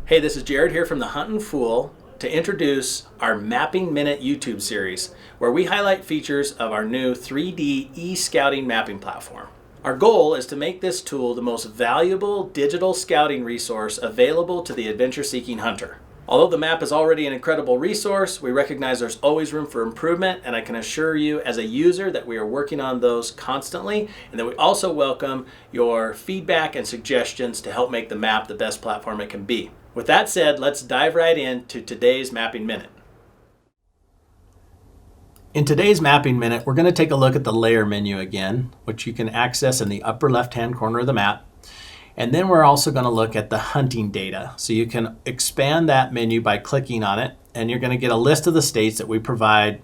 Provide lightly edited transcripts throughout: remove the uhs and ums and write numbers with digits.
Hey, this is Jared here from the Huntin Fool to introduce our Mapping Minute YouTube series, where we highlight features of our new 3D e-scouting mapping platform. Our goal is to make this tool the most valuable digital scouting resource available to the adventure-seeking hunter. Although the map is already an incredible resource, we recognize there's always room for improvement, and I can assure you as a user that we are working on those constantly, and that we also welcome your feedback and suggestions to help make the map the best platform it can be. With that said, let's dive right into today's Mapping Minute. In today's Mapping Minute, we're going to take a look at the layer menu again, which you can access in the upper left-hand corner of the map. And then we're also going to look at the hunting data. So you can expand that menu by clicking on it, and you're going to get a list of the states that we provide.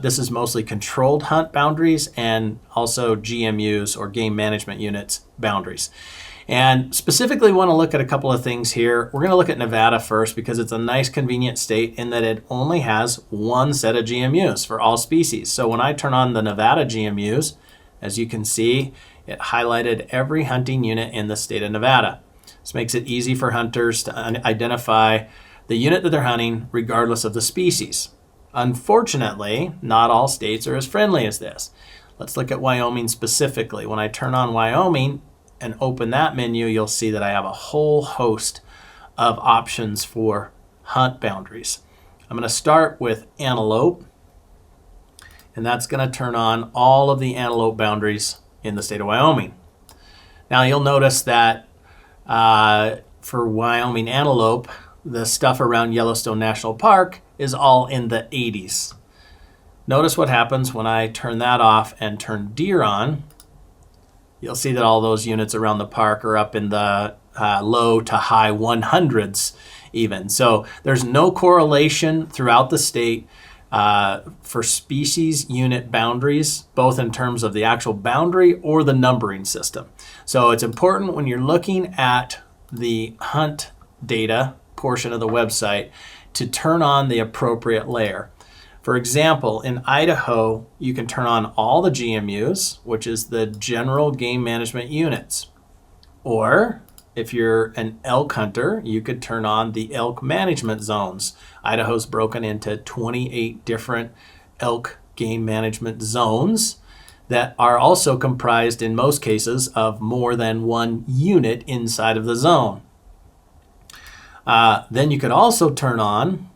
This is mostly controlled hunt boundaries and also GMUs or game management units boundaries. And specifically want to look at a couple of things here. We're going to look at Nevada first because it's a nice convenient state in that it only has one set of GMUs for all species. So when I turn on the Nevada GMUs, as you can see, it highlighted every hunting unit in the state of Nevada. This makes it easy for hunters to identify the unit that they're hunting regardless of the species. Unfortunately, not all states are as friendly as this. Let's look at Wyoming specifically. When I turn on Wyoming and open that menu, you'll see that I have a whole host of options for hunt boundaries. I'm going to start with antelope, and that's going to turn on all of the antelope boundaries in the state of Wyoming. Now you'll notice that for Wyoming antelope, the stuff around Yellowstone National Park is all in the 80s. Notice what happens when I turn that off and turn deer on. You'll see that all those units around the park are up in the low to high 100s even. So there's no correlation throughout the state for species unit boundaries, both in terms of the actual boundary or the numbering system. So it's important when you're looking at the hunt data portion of the website to turn on the appropriate layer. For example, in Idaho, you can turn on all the GMUs, which is the general game management units. Or if you're an elk hunter, you could turn on the elk management zones. Idaho's broken into 28 different elk game management zones that are also comprised in most cases of more than one unit inside of the zone. Then you could also turn on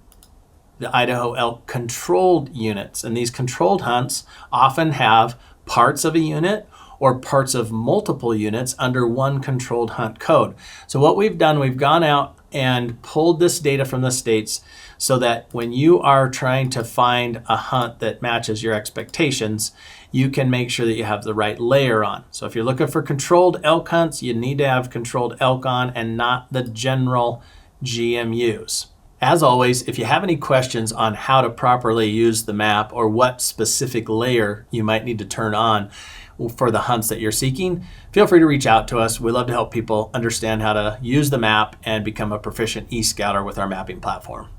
the Idaho elk controlled units, and these controlled hunts often have parts of a unit or parts of multiple units under one controlled hunt code. So what we've done, we've gone out and pulled this data from the states so that when you are trying to find a hunt that matches your expectations, you can make sure that you have the right layer on. So if you're looking for controlled elk hunts, you need to have controlled elk on and not the general GMUs. As always, if you have any questions on how to properly use the map or what specific layer you might need to turn on for the hunts that you're seeking, feel free to reach out to us. We love to help people understand how to use the map and become a proficient e-scouter with our mapping platform.